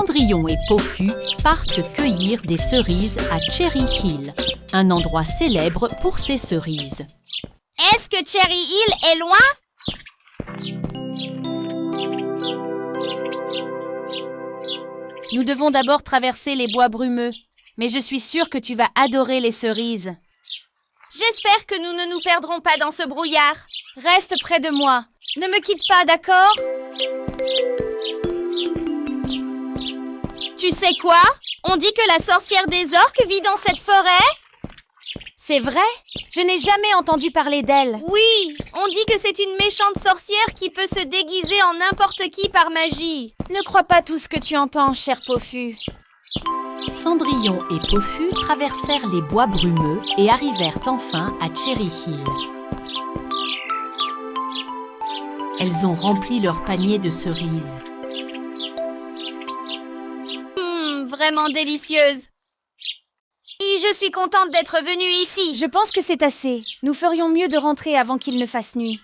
Cendrillon et Peaufu partent cueillir des cerises à Cherry Hill, un endroit célèbre pour ses cerises. Est-ce que Cherry Hill est loin? Nous devons d'abord traverser les bois brumeux, mais je suis sûre que tu vas adorer les cerises. J'espère que nous ne nous perdrons pas dans ce brouillard. Reste près de moi. Ne me quitte pas, d'accord? Tu sais quoi? On dit que la sorcière des orques vit dans cette forêt? C'est vrai? Je n'ai jamais entendu parler d'elle. Oui, on dit que c'est une méchante sorcière qui peut se déguiser en n'importe qui par magie. Ne crois pas tout ce que tu entends, cher Peaufu. Cendrillon et Peaufu traversèrent les bois brumeux et arrivèrent enfin à Cherry Hill. Elles ont rempli leur panier de cerises. Vraiment délicieuse. Et je suis contente d'être venue ici. Je pense que c'est assez. Nous ferions mieux de rentrer avant qu'il ne fasse nuit.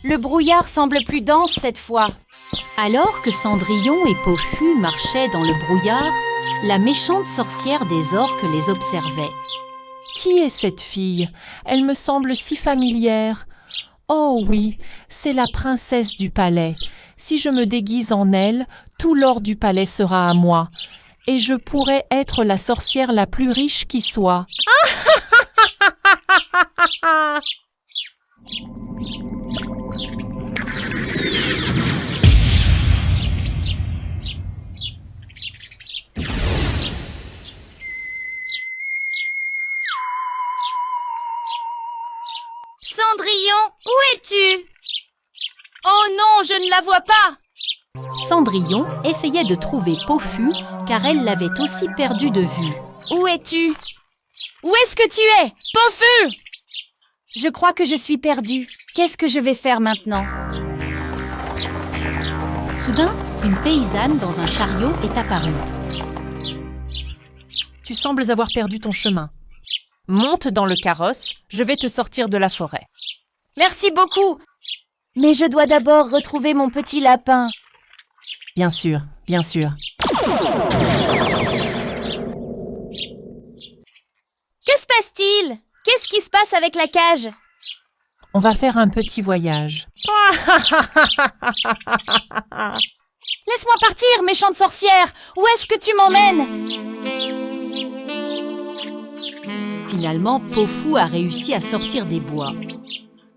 Le brouillard semble plus dense cette fois. Alors que Cendrillon et Peaufu marchaient dans le brouillard, la méchante sorcière des orques les observait. Qui est cette fille? Elle me semble si familière. Oh oui, c'est la princesse du palais. Si je me déguise en elle, tout l'or du palais sera à moi. Et je pourrais être la sorcière la plus riche qui soit. Cendrillon, où es-tu? Oh non, je ne la vois pas! Cendrillon essayait de trouver Peaufu car elle l'avait aussi perdu de vue. Où es-tu? Où est-ce que tu es? Peaufu! Je crois que je suis perdue. Qu'est-ce que je vais faire maintenant? Soudain, une paysanne dans un chariot est apparue. Tu sembles avoir perdu ton chemin. Monte dans le carrosse, je vais te sortir de la forêt. Merci beaucoup! Mais je dois d'abord retrouver mon petit lapin. Bien sûr, bien sûr. Que se passe-t-il? Qu'est-ce qui se passe avec la cage? On va faire un petit voyage. Laisse-moi partir, méchante sorcière! Où est-ce que tu m'emmènes? Finalement, Peaufu a réussi à sortir des bois.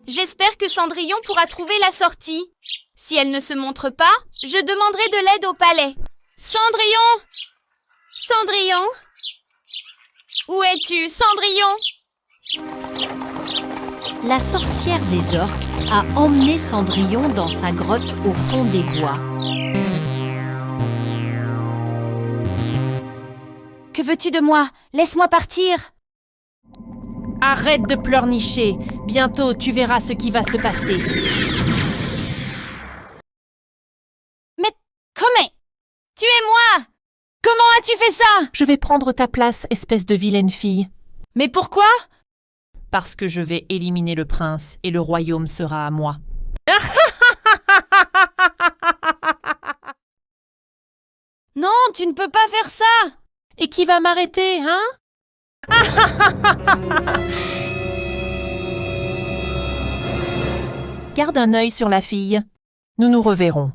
J'espère que Cendrillon pourra trouver la sortie. Si elle ne se montre pas, je demanderai de l'aide au palais. Cendrillon! Cendrillon! Où es-tu, Cendrillon? La sorcière des orques a emmené Cendrillon dans sa grotte au fond des bois. Que veux-tu de moi? Laisse-moi partir! Arrête de pleurnicher. Bientôt, tu verras ce qui va se passer. Mais comment? Tu es moi! Comment as-tu fait ça? Je vais prendre ta place, espèce de vilaine fille. Mais pourquoi? Parce que je vais éliminer le prince et le royaume sera à moi. Non, tu ne peux pas faire ça! Et qui va m'arrêter, hein? Garde un œil sur la fille. Nous nous reverrons.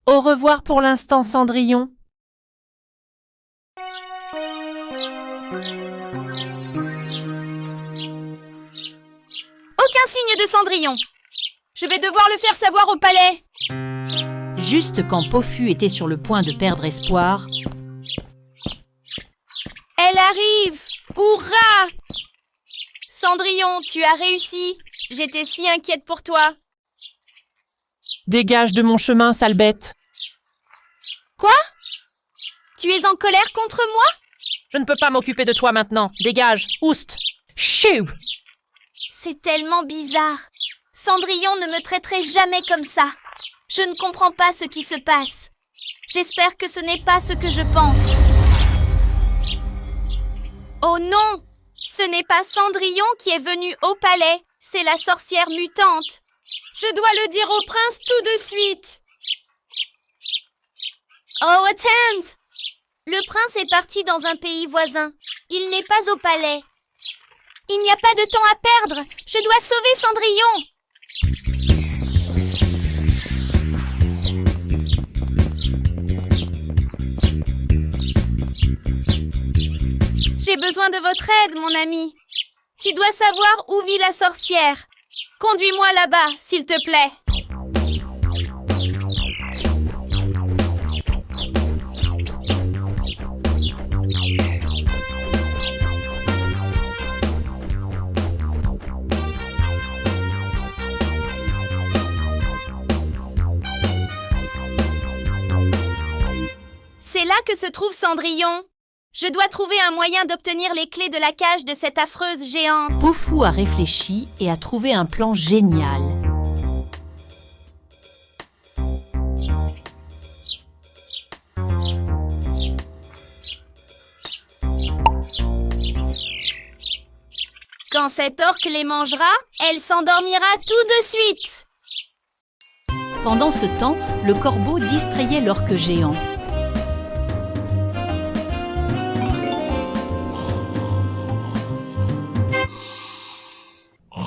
Au revoir pour l'instant, Cendrillon. Aucun signe de Cendrillon. Je vais devoir le faire savoir au palais. Juste quand Peaufu était sur le point de perdre espoir, Elle arrive! Hourra! Cendrillon, tu as réussi. J'étais si inquiète pour toi. Dégage de mon chemin, sale bête. Quoi? Tu es en colère contre moi? Je ne peux pas m'occuper de toi maintenant. Dégage, oust. Chou! C'est tellement bizarre. Cendrillon ne me traiterait jamais comme ça. Je ne comprends pas ce qui se passe. J'espère que ce n'est pas ce que je pense. Oh non! Ce n'est pas Cendrillon qui est venu au palais. C'est la sorcière mutante. Je dois le dire au prince tout de suite. Oh, attends! Le prince est parti dans un pays voisin. Il n'est pas au palais. Il n'y a pas de temps à perdre. Je dois sauver Cendrillon. J'ai besoin de votre aide, mon ami. Tu dois savoir où vit la sorcière. Conduis-moi là-bas, s'il te plaît. C'est là que se trouve Cendrillon. Je dois trouver un moyen d'obtenir les clés de la cage de cette affreuse géante. Pofou a réfléchi et a trouvé un plan génial. Quand cette orque les mangera, elle s'endormira tout de suite. Pendant ce temps, le corbeau distrayait l'orque géant.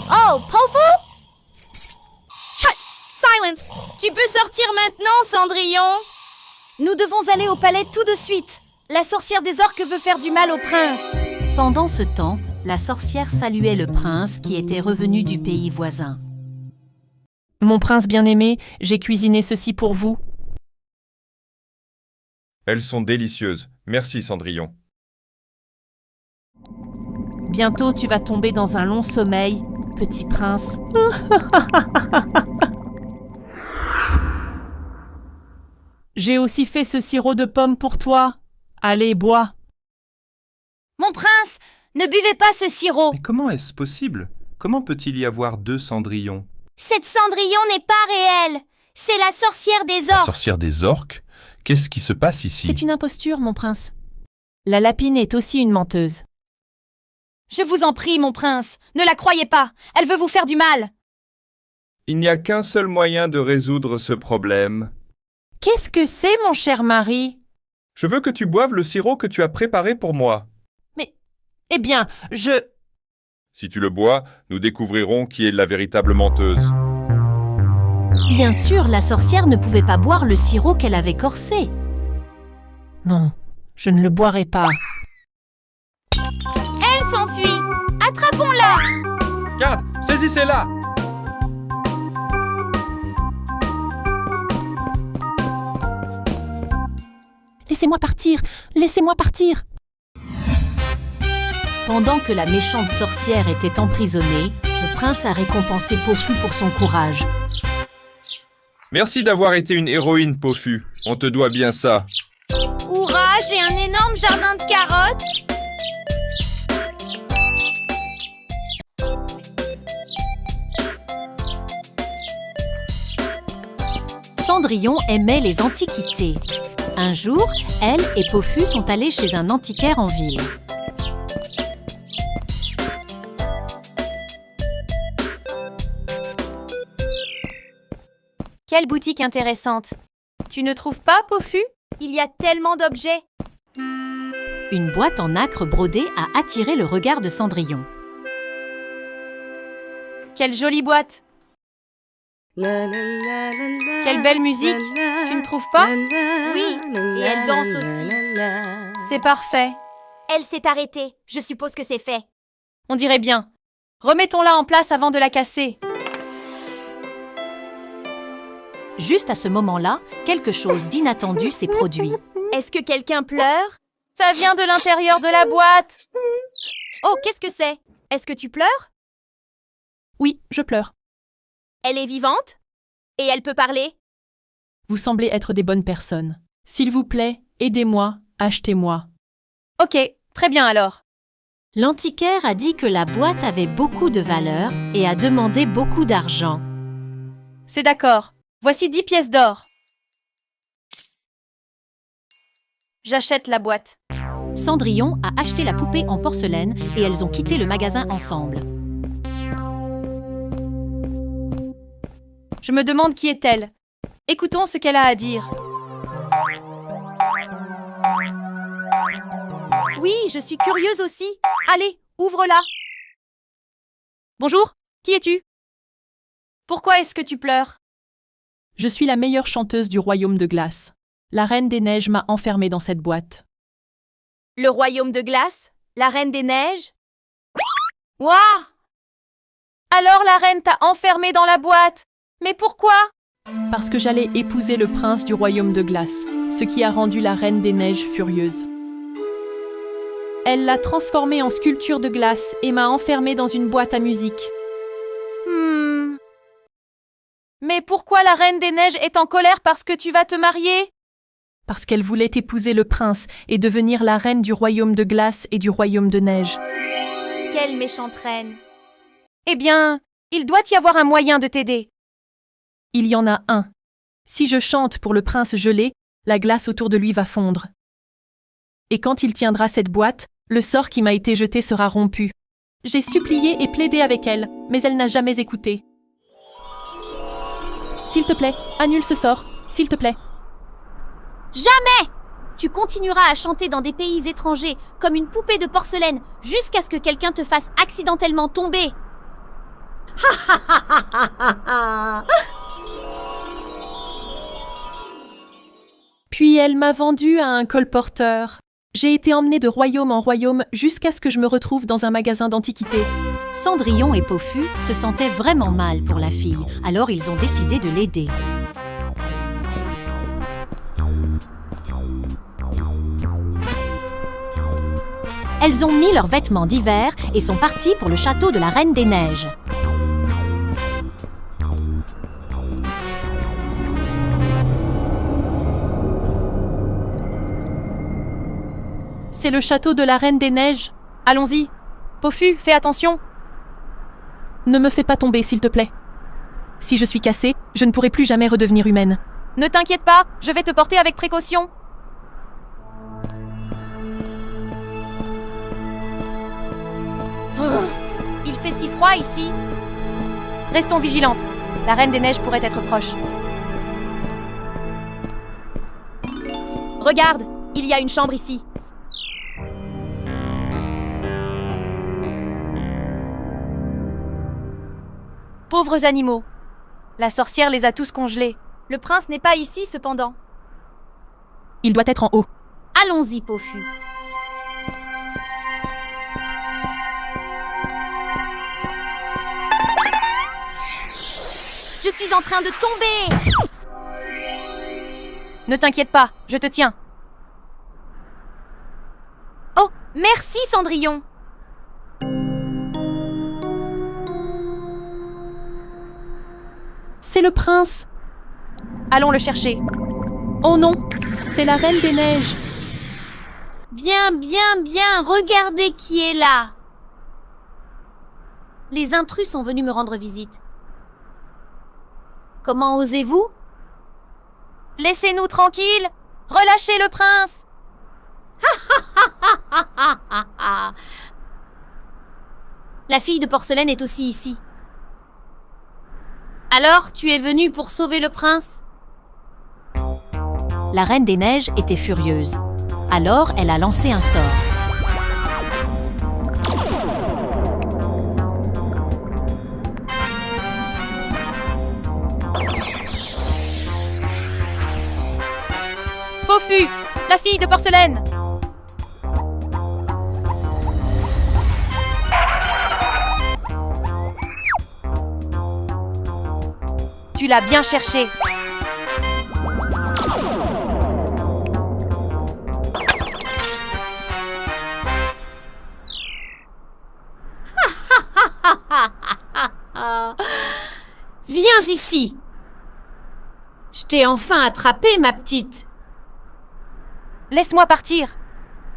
Oh, Pofou! Chut! Silence! Tu peux sortir maintenant, Cendrillon! Nous devons aller au palais tout de suite. La sorcière des orques veut faire du mal au prince. Pendant ce temps, la sorcière saluait le prince qui était revenu du pays voisin. Mon prince bien-aimé, j'ai cuisiné ceci pour vous. Elles sont délicieuses. Merci, Cendrillon. Bientôt tu vas tomber dans un long sommeil, petit prince. J'ai aussi fait ce sirop de pomme pour toi. Allez, bois. Mon prince, ne buvez pas ce sirop. Mais comment est-ce possible? Comment peut-il y avoir 2 Cendrillons? Cette Cendrillon n'est pas réelle. C'est la sorcière des La orques. sorcière des orques? Qu'est-ce qui se passe ici? C'est une imposture, mon prince. La lapine est aussi une menteuse. Je vous en prie, mon prince, ne la croyez pas. Elle veut vous faire du mal. Il n'y a qu'un seul moyen de résoudre ce problème. Qu'est-ce que c'est, mon cher mari? Je veux que tu boives le sirop que tu as préparé pour moi. Eh bien, Si tu le bois, nous découvrirons qui est la véritable menteuse. Bien sûr, la sorcière ne pouvait pas boire le sirop qu'elle avait corsé. Non, je ne le boirai pas. Elle s'enfuit. Attrapons-la. Garde, saisissez-la! Laissez-moi partir, laissez-moi partir. Pendant que la méchante sorcière était emprisonnée, le prince a récompensé Pofou pour son courage. Merci d'avoir été une héroïne, Pofou. On te doit bien ça. Hourra, j'ai un énorme jardin de carottes. Cendrillon aimait les antiquités. Un jour, elle et Pofou sont allés chez un antiquaire en ville. Quelle boutique intéressante. Tu ne trouves pas, Pofou? Il y a tellement d'objets. Une boîte en nacre brodée a attiré le regard de Cendrillon. Quelle jolie boîte. Quelle belle musique, tu ne trouves pas? Oui, et elle danse aussi. C'est parfait. Elle s'est arrêtée. Je suppose que c'est fait. On dirait bien. Remettons-la en place avant de la casser. Juste à ce moment-là, quelque chose d'inattendu s'est produit. Est-ce que quelqu'un pleure? Ça vient de l'intérieur de la boîte. Oh, qu'est-ce que c'est? Est-ce que tu pleures? Oui, je pleure. Elle est vivante? Et elle peut parler? Vous semblez être des bonnes personnes. S'il vous plaît, aidez-moi, achetez-moi. Ok, très bien alors. L'antiquaire a dit que la boîte avait beaucoup de valeur et a demandé beaucoup d'argent. C'est d'accord. Voici 10 pièces d'or. J'achète la boîte. Cendrillon a acheté la poupée en porcelaine et elles ont quitté le magasin ensemble. Je me demande qui est-elle. Écoutons ce qu'elle a à dire. Oui, je suis curieuse aussi. Allez, ouvre-la. Bonjour, qui es-tu? Pourquoi est-ce que tu pleures? Je suis la meilleure chanteuse du royaume de glace. La Reine des Neiges m'a enfermée dans cette boîte. Le royaume de glace? La Reine des Neiges? Waouh! Alors la reine t'a enfermée dans la boîte. Mais pourquoi? Parce que j'allais épouser le prince du royaume de glace, ce qui a rendu la Reine des Neiges furieuse. Elle l'a transformée en sculpture de glace et m'a enfermée dans une boîte à musique. Mais pourquoi la reine des neiges est en colère parce que tu vas te marier? Parce qu'elle voulait épouser le prince et devenir la reine du royaume de glace et du royaume de neige. Quelle méchante reine! Eh bien, il doit y avoir un moyen de t'aider. Il y en a un. Si je chante pour le prince gelé, la glace autour de lui va fondre. Et quand il tiendra cette boîte, le sort qui m'a été jeté sera rompu. J'ai supplié et plaidé avec elle, mais elle n'a jamais écouté. S'il te plaît, annule ce sort, s'il te plaît. Jamais! Tu continueras à chanter dans des pays étrangers comme une poupée de porcelaine jusqu'à ce que quelqu'un te fasse accidentellement tomber. Puis elle m'a vendue à un colporteur. J'ai été emmenée de royaume en royaume jusqu'à ce que je me retrouve dans un magasin d'antiquités. Cendrillon et Paufu se sentaient vraiment mal pour la fille, alors ils ont décidé de l'aider. Elles ont mis leurs vêtements d'hiver et sont parties pour le château de la Reine des Neiges. C'est le château de la Reine des Neiges. Allons-y. Paufu, fais attention. Ne me fais pas tomber, s'il te plaît. Si je suis cassée, je ne pourrai plus jamais redevenir humaine. Ne t'inquiète pas, je vais te porter avec précaution. Il fait si froid ici. Restons vigilantes. La reine des neiges pourrait être proche. Regarde, il y a une chambre ici. Pauvres animaux. La sorcière les a tous congelés. Le prince n'est pas ici cependant. Il doit être en haut. Allons-y, Paufu. Je suis en train de tomber. Ne t'inquiète pas, je te tiens. Oh, merci Cendrillon. C'est le prince. Allons le chercher. Oh non, c'est la Reine des Neiges. Bien, bien, bien, regardez qui est là. Les intrus sont venus me rendre visite. Comment osez-vous? Laissez-nous tranquilles. Relâchez le prince. La fille de porcelaine est aussi ici. Alors, tu es venue pour sauver le prince? La Reine des Neiges était furieuse. Alors, elle a lancé un sort. Paufu, la fille de porcelaine. Tu l'as bien cherché. Viens ici. Je t'ai enfin attrapée, ma petite. Laisse-moi partir.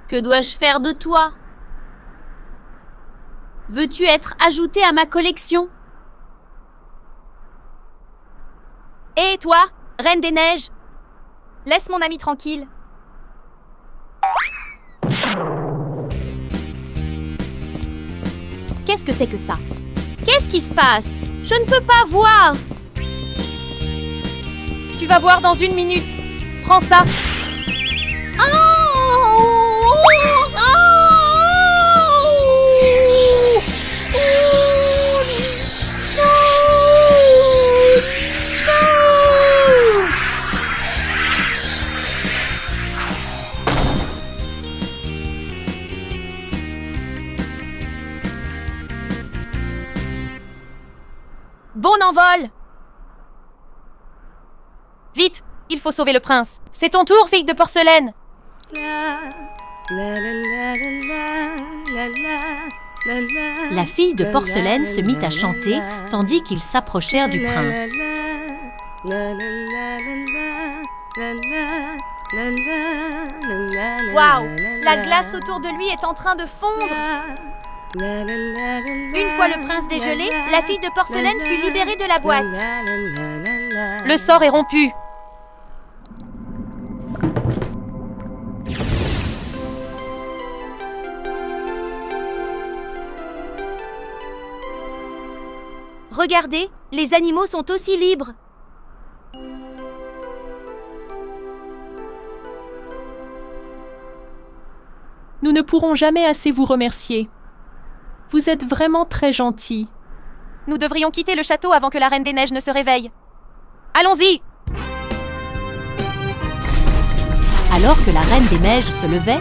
Que dois-je faire de toi? Veux-tu être ajoutée à ma collection? Et toi, Reine des Neiges? Laisse mon ami tranquille. Qu'est-ce que c'est que ça? Qu'est-ce qui se passe? Je ne peux pas voir. Tu vas voir dans 1 minute. Prends ça. Oh! Oh! Bon envol! Vite, il faut sauver le prince. C'est ton tour, fille de porcelaine. La fille de porcelaine se mit à chanter tandis qu'ils s'approchèrent du prince. Waouh! La glace autour de lui est en train de fondre. Une fois le prince dégelé, la fille de porcelaine fut libérée de la boîte. Le sort est rompu. Regardez, les animaux sont aussi libres. Nous ne pourrons jamais assez vous remercier. Vous êtes vraiment très gentils. Nous devrions quitter le château avant que la Reine des Neiges ne se réveille. Allons-y! Alors que la Reine des Neiges se levait,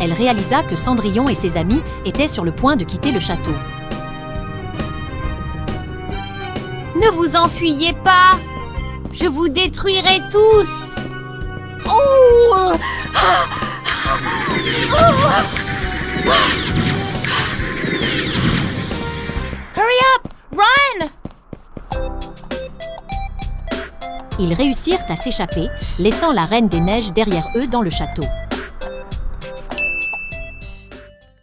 elle réalisa que Cendrillon et ses amis étaient sur le point de quitter le château. Ne vous enfuyez pas! Je vous détruirai tous! Oh! Hurry up! Run! Ils réussirent à s'échapper, laissant la Reine des Neiges derrière eux dans le château.